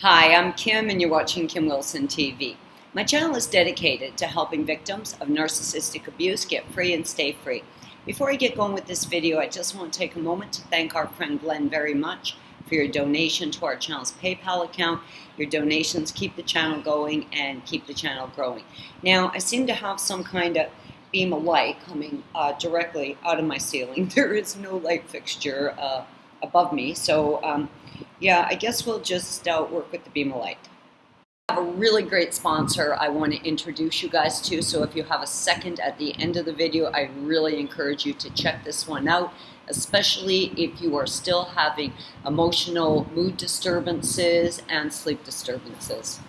Hi, I'm Kim and you're watching Kim Wilson TV. My channel is dedicated to helping victims of narcissistic abuse get free and stay free. Before I get going with this video, I just want to take a moment to thank our friend Glenn very much for your donation to our channel's PayPal account. Your donations keep the channel going and keep the channel growing. Now, I seem to have some kind of beam of light coming directly out of my ceiling. There is no light fixture above me, so yeah, I guess we'll just work with the beam of light. I have a really great sponsor I want to introduce you guys to, so if you have a second at the end of the video, I really encourage you to check this one out, especially if you are still having emotional mood disturbances and sleep disturbances.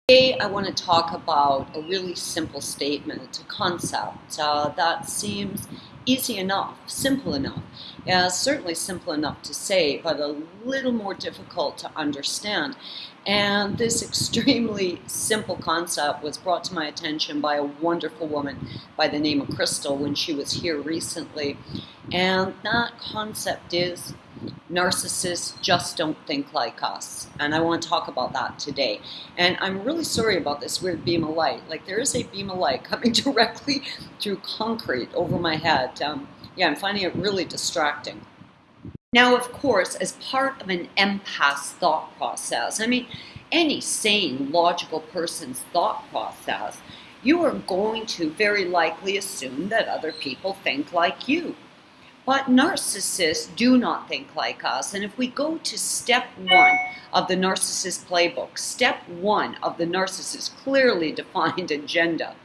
Today, I want to talk about a really simple statement, a concept that seems easy enough, simple enough. Yeah, certainly simple enough to say, but a little more difficult to understand. And this extremely simple concept was brought to my attention by a wonderful woman by the name of Crystal when she was here recently. And that concept is narcissists just don't think like us. And I want to talk about that today. And I'm really sorry about this weird beam of light. Like, there is a beam of light coming directly through concrete over my head. Yeah, I'm finding it really distracting. Now, of course, as part of an empath's thought process, I mean, any sane, logical person's thought process, you are going to very likely assume that other people think like you. But narcissists do not think like us. And if we go to step one of the narcissist playbook, step one of the narcissist clearly defined agenda,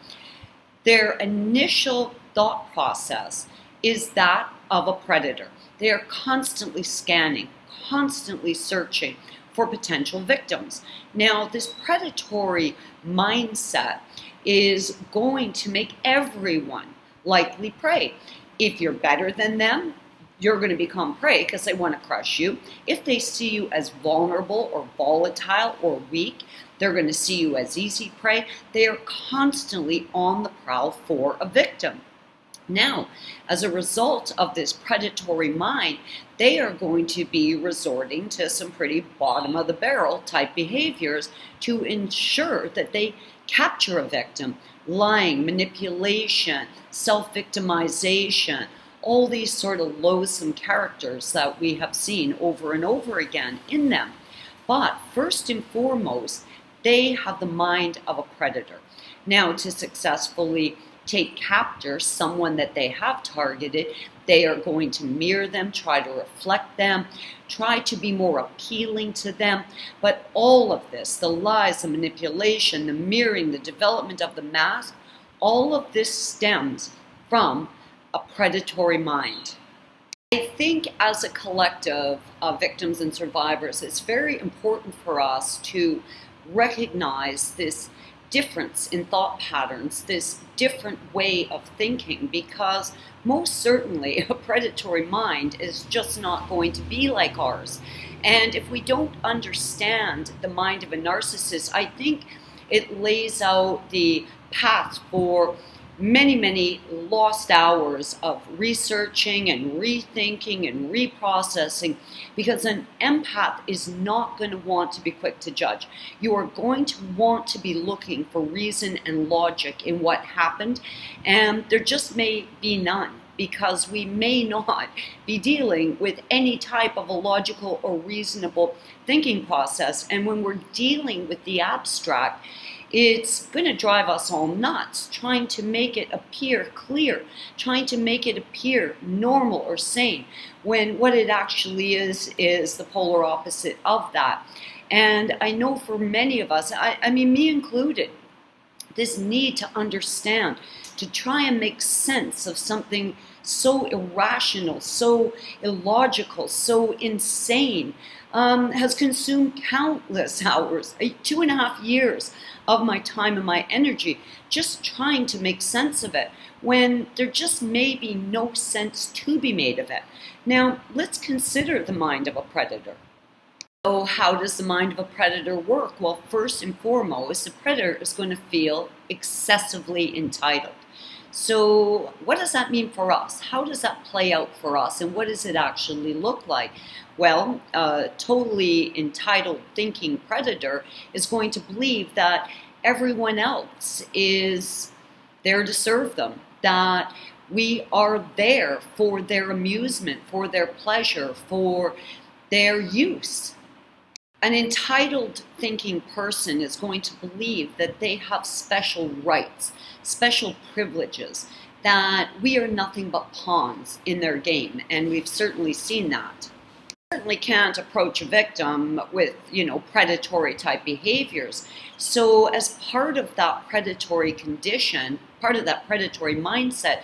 their initial thought process is that of a predator. They are constantly scanning, constantly searching for potential victims. Now, this predatory mindset is going to make everyone likely prey. If you're better than them, you're going to become prey because they want to crush you. If they see you as vulnerable or volatile or weak, they're going to see you as easy prey. They are constantly on the prowl for a victim. Now, as a result of this predatory mind, they are going to be resorting to some pretty bottom of the barrel type behaviors to ensure that they capture a victim. Lying, manipulation, self-victimization, all these sort of loathsome characters that we have seen over and over again in them. But first and foremost, they have the mind of a predator. Now, to successfully take capture someone that they have targeted, they are going to mirror them, try to reflect them, try to be more appealing to them. But all of this, the lies, the manipulation, the mirroring, the development of the mask, all of this stems from a predatory mind. I think as a collective of victims and survivors, it's very important for us to recognize this difference in thought patterns, this different way of thinking, because most certainly a predatory mind is just not going to be like ours. And if we don't understand the mind of a narcissist, I think it lays out the path for many, many lost hours of researching and rethinking and reprocessing, because an empath is not going to want to be quick to judge. You are going to want to be looking for reason and logic in what happened, and there just may be none, because we may not be dealing with any type of a logical or reasonable thinking process. And when we're dealing with the abstract, it's going to drive us all nuts, trying to make it appear clear, trying to make it appear normal or sane, when what it actually is the polar opposite of that. And I know for many of us, I mean me included, this need to understand, to try and make sense of something so irrational, so illogical, so insane, has consumed countless hours, 2.5 years of my time and my energy, just trying to make sense of it, when there just may be no sense to be made of it. Now, let's consider the mind of a predator. So how does the mind of a predator work? Well, first and foremost, the predator is going to feel excessively entitled. So what does that mean for us? How does that play out for us? And what does it actually look like? Well, a totally entitled thinking predator is going to believe that everyone else is there to serve them, that we are there for their amusement, for their pleasure, for their use. An entitled thinking person is going to believe that they have special rights, special privileges, that we are nothing but pawns in their game, and we've certainly seen that. Certainly can't approach a victim with, predatory type behaviors. So as part of that predatory condition, part of that predatory mindset,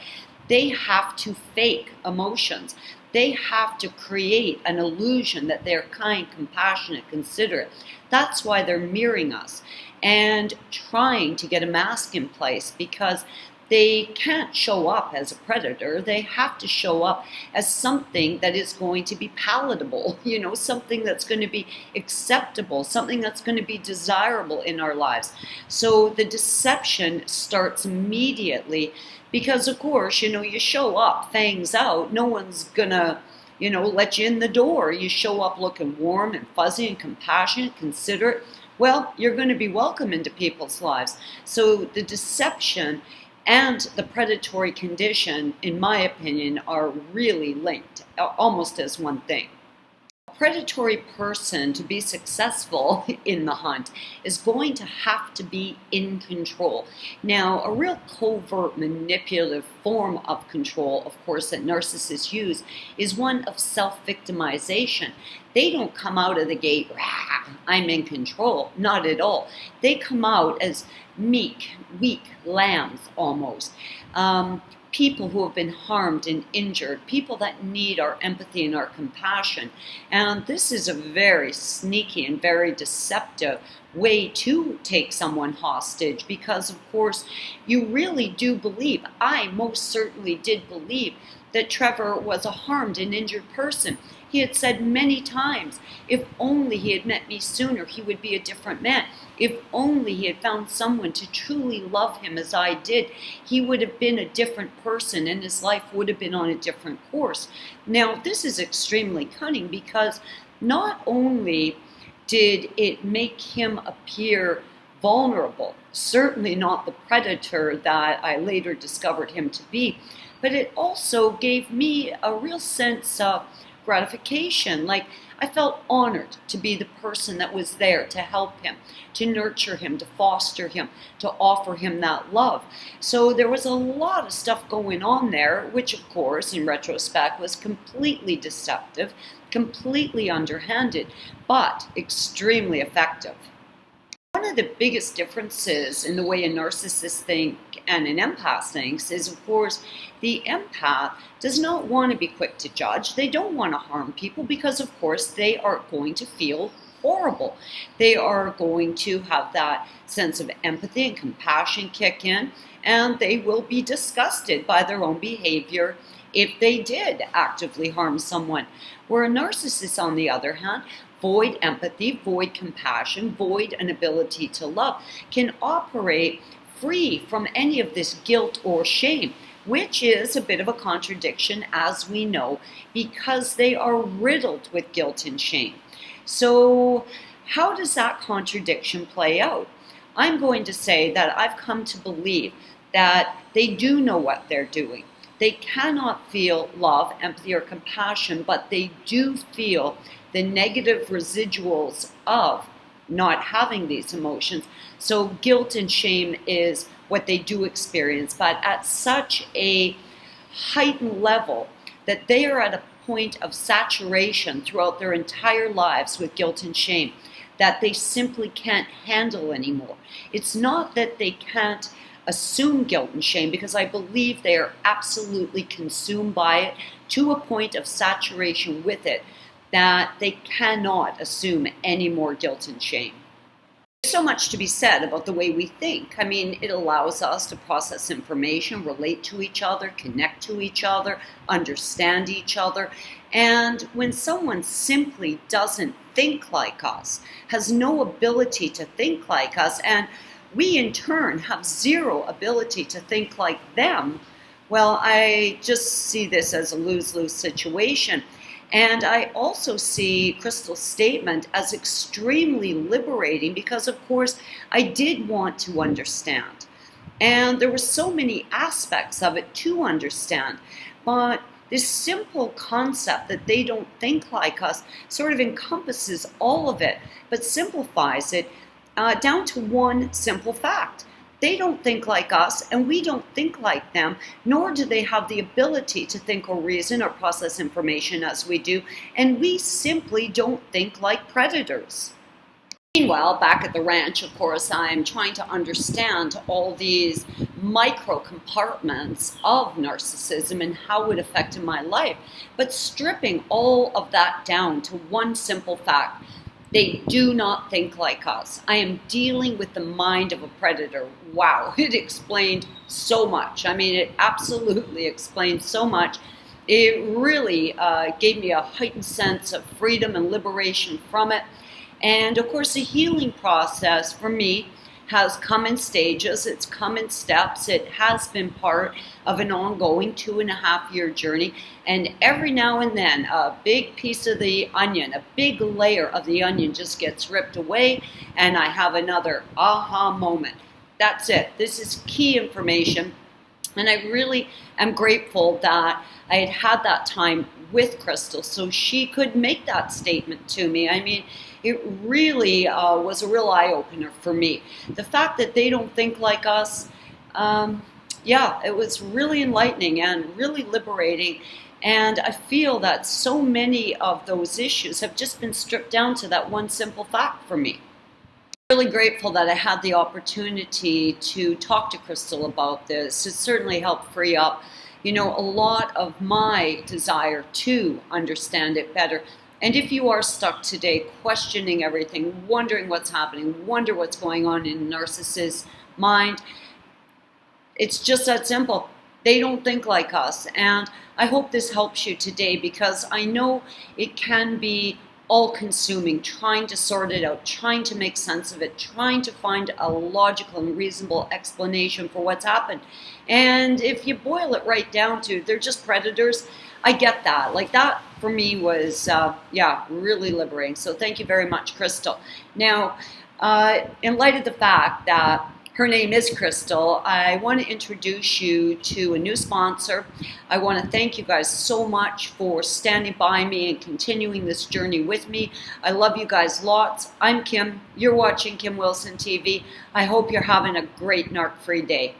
they have to fake emotions. They have to create an illusion that they're kind, compassionate, considerate. That's why they're mirroring us and trying to get a mask in place, because they can't show up as a predator. They have to show up as something that is going to be palatable, something that's going to be acceptable, something that's going to be desirable in our lives. So the deception starts immediately because, of course, you show up, fangs out, no one's going to, let you in the door. You show up looking warm and fuzzy and compassionate, considerate. Well, you're going to be welcome into people's lives. So the deception and the predatory condition, in my opinion, are really linked, almost as one thing. A predatory person, to be successful in the hunt, is going to have to be in control. Now, a real covert, manipulative form of control, of course, that narcissists use is one of self-victimization. They don't come out of the gate, rah, I'm in control. Not at all. They come out as meek, weak lambs almost. People who have been harmed and injured, people that need our empathy and our compassion. And this is a very sneaky and very deceptive way to take someone hostage, because, of course, you really do believe, I most certainly did believe, that Trevor was a harmed and injured person. He had said many times, if only he had met me sooner, he would be a different man. If only he had found someone to truly love him as I did, he would have been a different person and his life would have been on a different course. Now, this is extremely cunning, because not only did it make him appear vulnerable, certainly not the predator that I later discovered him to be, but it also gave me a real sense of gratification. Like, I felt honored to be the person that was there to help him, to nurture him, to foster him, to offer him that love. So there was a lot of stuff going on there, which, of course, in retrospect, was completely deceptive, completely underhanded, but extremely effective. One of the biggest differences in the way a narcissist thinks and an empath thinks is, of course, the empath does not want to be quick to judge. They don't want to harm people because, of course, they are going to feel horrible. They are going to have that sense of empathy and compassion kick in, and they will be disgusted by their own behavior if they did actively harm someone. Where a narcissist, on the other hand, void empathy, void compassion, void an ability to love, can operate free from any of this guilt or shame, which is a bit of a contradiction, as we know, because they are riddled with guilt and shame. So how does that contradiction play out? I'm going to say that I've come to believe that they do know what they're doing. They cannot feel love, empathy, or compassion, but they do feel the negative residuals of not having these emotions. So guilt and shame is what they do experience, but at such a heightened level that they are at a point of saturation throughout their entire lives with guilt and shame that they simply can't handle anymore. It's not that they can't assume guilt and shame, because I believe they are absolutely consumed by it to a point of saturation with it that they cannot assume any more guilt and shame. There's so much to be said about the way we think. I mean, it allows us to process information, relate to each other, connect to each other, understand each other. And when someone simply doesn't think like us, has no ability to think like us, and we in turn have zero ability to think like them, well, I just see this as a lose-lose situation. And I also see Crystal's statement as extremely liberating because, of course, I did want to understand. And there were so many aspects of it to understand. But this simple concept that they don't think like us sort of encompasses all of it, but simplifies it down to one simple fact. They don't think like us, and we don't think like them, nor do they have the ability to think or reason or process information as we do, and we simply don't think like predators. Meanwhile, back at the ranch, of course, I'm trying to understand all these micro compartments of narcissism and how it affected my life, but stripping all of that down to one simple fact. They do not think like us. I am dealing with the mind of a predator. Wow, it explained so much. I mean, it absolutely explained so much. It really gave me a heightened sense of freedom and liberation from it. And of course, the healing process for me has come in stages, it's come in steps, it has been part of an ongoing 2.5-year journey, and every now and then a big piece of the onion, a big layer of the onion just gets ripped away, and I have another aha moment. That's it. This is key information, and I really am grateful that I had had that time with Crystal so she could make that statement to me. I mean, it really was a real eye-opener for me. The fact that they don't think like us, yeah, it was really enlightening and really liberating. And I feel that so many of those issues have just been stripped down to that one simple fact for me. I'm really grateful that I had the opportunity to talk to Crystal about this. It certainly helped free up, a lot of my desire to understand it better. And if you are stuck today questioning everything, wondering what's happening, wonder what's going on in a narcissist's mind, it's just that simple. They don't think like us. And I hope this helps you today because I know it can be all-consuming, trying to sort it out, trying to make sense of it, trying to find a logical and reasonable explanation for what's happened. And if you boil it right down to, they're just predators, I get that. Like that for me was, really liberating. So thank you very much, Crystal. Now, in light of the fact that her name is Crystal, I want to introduce you to a new sponsor. I want to thank you guys so much for standing by me and continuing this journey with me. I love you guys lots. I'm Kim. You're watching Kim Wilson TV. I hope you're having a great narc-free day.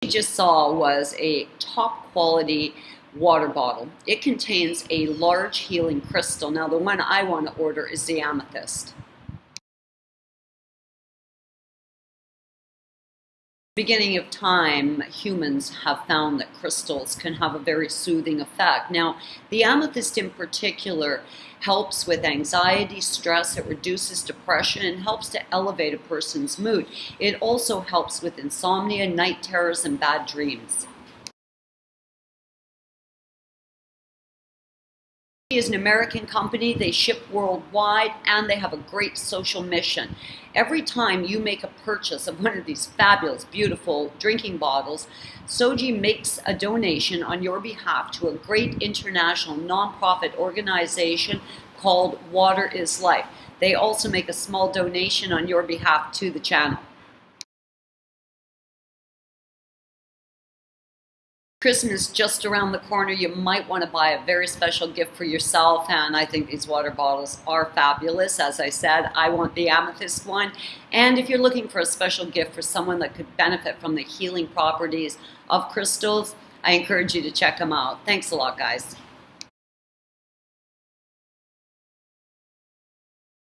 What you just saw was a top quality water bottle. It contains a large healing crystal. Now the one I want to order is the amethyst. Beginning of time, humans have found that crystals can have a very soothing effect. Now, the amethyst in particular helps with anxiety, stress, it reduces depression, and helps to elevate a person's mood. It also helps with insomnia, night terrors, and bad dreams. Is an American company. They ship worldwide and they have a great social mission. Every time you make a purchase of one of these fabulous, beautiful drinking bottles, Soji makes a donation on your behalf to a great international nonprofit organization called Water is Life. They also make a small donation on your behalf to the channel. Christmas just around the corner, you might want to buy a very special gift for yourself, and I think these water bottles are fabulous. As I said, I want the amethyst one, and if you're looking for a special gift for someone that could benefit from the healing properties of crystals, I encourage you to check them out. Thanks a lot, guys.